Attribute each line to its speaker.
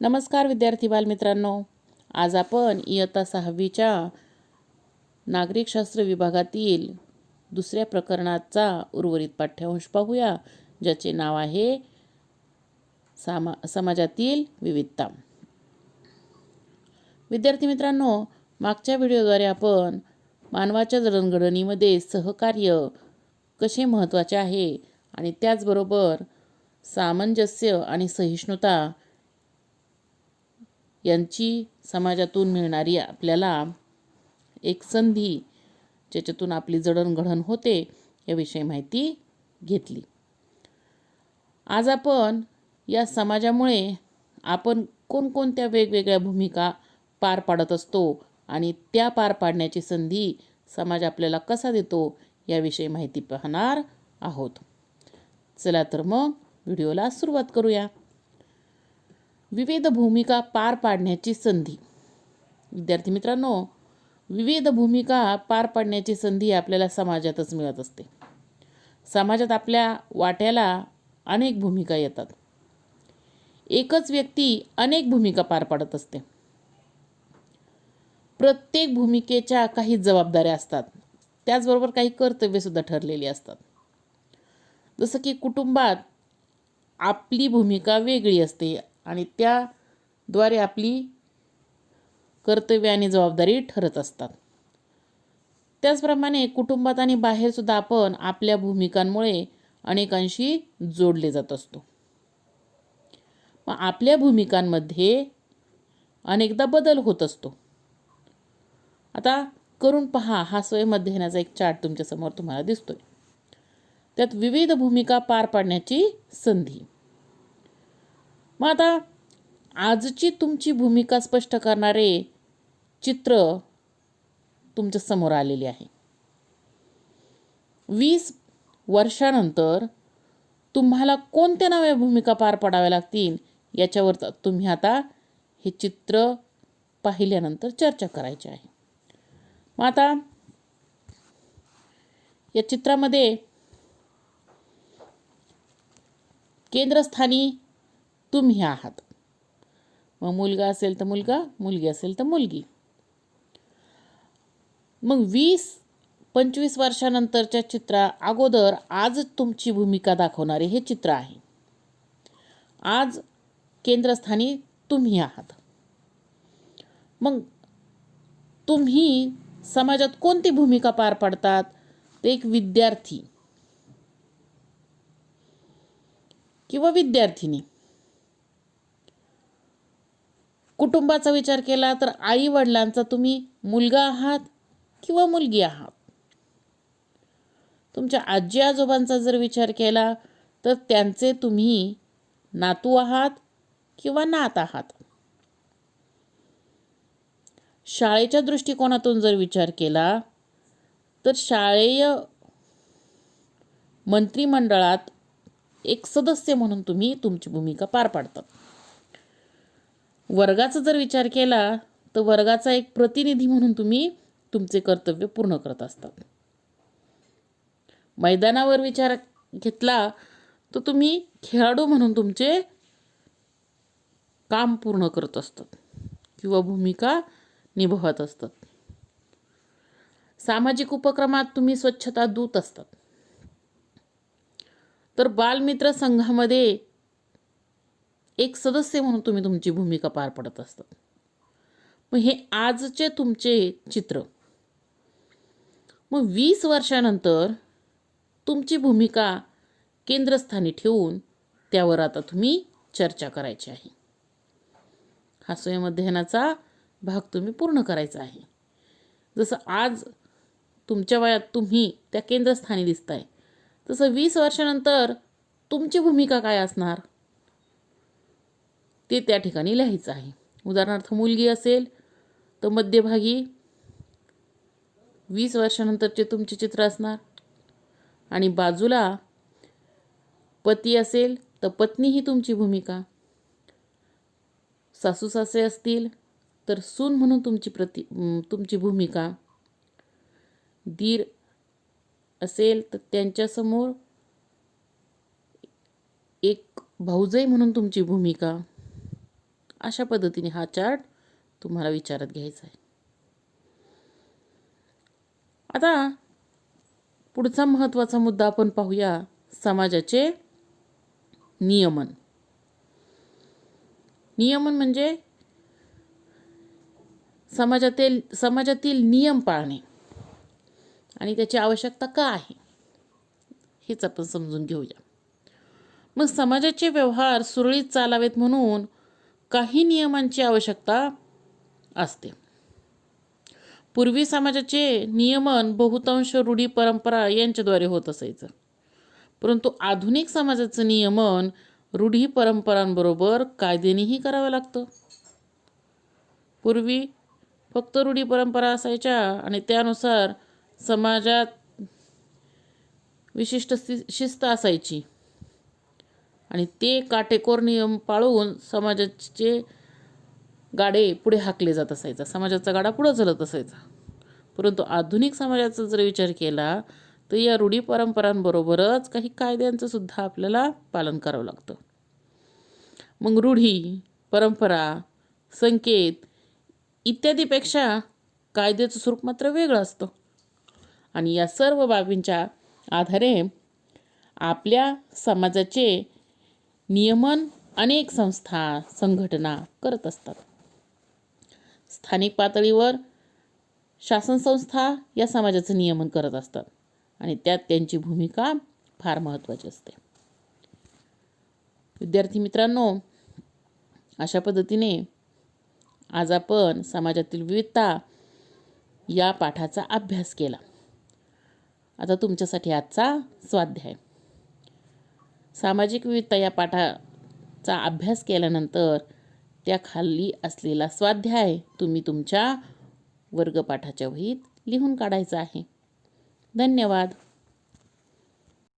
Speaker 1: नमस्कार विद्यार्थी बालमित्रांनो, आज आपण इयत्ता 6वीच्या नागरिकशास्त्र विभागातील दुसऱ्या प्रकरणाचा उर्वरित पाठ्यांश पाहूया, ज्याचे नाव आहे समाजातील विविधता. विद्यार्थी मित्रांनो, मागच्या व्हिडिओद्वारे आपण मानवाच्या जडणघडणीमध्ये सहकार्य कसे महत्त्वाचे आहे आणि त्याचबरोबर सामंजस्य आणि सहिष्णुता यांची समाजातून मिळणारी आपल्याला एक संधी, ज्याच्यातून आपली जडणघडण होते, याविषयी माहिती घेतली. आज आपण या समाजामुळे आपण कोणकोणत्या वेगवेगळ्या भूमिका पार पाडत असतो आणि त्या पार पाडण्याची संधी समाज आपल्याला कसा देतो, याविषयी माहिती पाहणार आहोत. चला तर मग व्हिडिओला सुरुवात करूया. विविध भूमिका पार पाडण्याची संधी. विद्यार्थी मित्रांनो, विविध भूमिका पार पाडण्याची संधी आपल्याला समाजातच मिळत असते. समाजात आपल्या वाट्याला अनेक भूमिका येतात. एकच व्यक्ती अनेक भूमिका पार पाडत असते. प्रत्येक भूमिकेच्या काही जबाबदाऱ्या असतात, त्याचबरोबर काही कर्तव्यसुद्धा ठरलेली असतात. जसं की कुटुंबात आपली भूमिका वेगळी असते आणि त्याद्वारे आपली कर्तव्य आणि जबाबदारी ठरत असतात. त्याचप्रमाणे कुटुंबात आणि बाहेरसुद्धा आपण आपल्या भूमिकांमुळे अनेकांशी जोडले जात असतो. मग आपल्या भूमिकांमध्ये अनेकदा बदल होत असतो. आता करून पहा, हा स्वयंमध्ये येण्याचा एक चार्ट तुमच्यासमोर तुम्हाला दिसतोय. त्यात विविध भूमिका पार पाडण्याची संधी. मग आता आजची तुमची भूमिका स्पष्ट करणारे चित्र तुमच्या समोर आलेले आहे. 20 वर्षानंतर तुम्हाला कोणत्या नव्या भूमिका पार पाडाव्या लागतील, याच्यावर तुम्ही आता हे चित्र पाहिल्यानंतर चर्चा करायची आहे. मग आता या चित्रामध्ये केंद्रस्थानी तुम्ही आहात. मग मुलगा असेल तर मुलगा, मुलगी असेल तर मुलगी. मग 20-25 वर्षानंतरच्या चित्रा अगोदर आज तुमची भूमिका दाखवणारे हे चित्र आहे. आज केंद्रस्थानी तुम्ही आहात. मग तुम्ही समाजात कोणती भूमिका पार पाडतात? ते एक विद्यार्थी किंवा विद्यार्थिनी. कुटुंबाचा विचार केला तर आई वडिलांचा तुम्ही मुलगा आहात किंवा मुलगी आहात. तुमच्या आजी आजोबांचा जर विचार केला तर त्यांचे तुम्ही नातू आहात किंवा नात आहात. शाळेच्या दृष्टिकोनातून जर विचार केला तर शाळेय मंत्रिमंडळात एक सदस्य म्हणून तुम्ही तुमची भूमिका पार पाडतात. वर्गाचा जर विचार केला तर वर्गाचा एक प्रतिनिधी म्हणून तुम्ही तुमचे कर्तव्य पूर्ण करत असतात. मैदानावर विचार घेतला तर तुम्ही खेळाडू म्हणून तुमचे काम पूर्ण करत असतात किंवा भूमिका निभावत असतात. सामाजिक उपक्रमात तुम्ही स्वच्छता दूत असतात. तर बालमित्र संघामध्ये एक सदस्य म्हणून तुम्ही तुमची भूमिका पार पडत असतात. मग हे आजचे तुमचे चित्र. मग 20 वर्षानंतर तुमची भूमिका केंद्रस्थानी ठेवून त्यावर आता तुम्ही चर्चा करायची आहे. हा स्वयंअध्ययनाचा भाग तुम्ही पूर्ण करायचा आहे. जसं आज तुमच्या वयात तुम्ही त्या केंद्रस्थानी दिसताय, तसं 20 वर्षानंतर तुमची भूमिका काय असणार ते त्या ठिकाणी लिहायचं आहे. उदाहरणार्थ मुलगी असेल तर मध्यभागी 20 वर्षानंतरचे तुमचे चित्र असणार आणि बाजूला पती असेल तर पत्नी ही तुमची भूमिका. सासू सासरे असतील तर सून म्हणून तुमची भूमिका. दीर असेल तर त्यांच्यासमोर एक भाऊजाई म्हणून तुमची भूमिका. अशा पद्धतीने हा चार्ट तुम्हाला विचारात घ्यायचा आहे. आता पुढचा महत्त्वाचा मुद्दा आपण पाहूया, समाजाचे नियमन. नियमन म्हणजे समाजातील नियम पाळणे आणि त्याची आवश्यकता का आहे हेच आपण समजून घेऊया. मग समाजाचे व्यवहार सुरळीत चालावेत म्हणून काही नियमांची आवश्यकता असते. पूर्वी समाजाचे नियमन बहुतांश रूढी परंपरा यांच्याद्वारे होत असायचं, परंतु आधुनिक समाजाचं नियमन रूढी परंपरांबरोबर कायद्यानेही करावं लागतं. पूर्वी फक्त रूढी परंपरा असायच्या आणि त्यानुसार समाजात विशिष्ट शिस्त असायची आणि ते काटेकोर नियम पाळून समाजाचे गाडे पुढे हाकले जात असायचा, समाजाचा गाडा पुढे चालत असायचा. परंतु आधुनिक समाजाचा जर विचार केला तर या रूढी परंपरांबरोबरच काही कायद्यांचं सुद्धा आपल्याला पालन करावं लागतं. मग रूढी परंपरा, संकेत इत्यादीपेक्षा कायद्याचं स्वरूप मात्र वेगळं असतं आणि या सर्व बाबींच्या आधारे आपल्या समाजाचे नियमन अनेक संस्था, संघटना करत असतात. स्थानिक पातळीवर शासन संस्था या समाजाचं नियमन करत असतात आणि त्यात त्यांची भूमिका फार महत्त्वाची असते. विद्यार्थी मित्रांनो, अशा पद्धतीने आज आपण समाजातील विविधता या पाठाचा अभ्यास केला. आता तुमच्यासाठी आजचा स्वाध्याय. सामाजिक विविधता या पाठाचा अभ्यास केल्यानंतर त्या खाली असलेला स्वाध्याय तुम्ही तुमच्या वर्गपाठाच्या वहीत लिहून काढायचा आहे. धन्यवाद.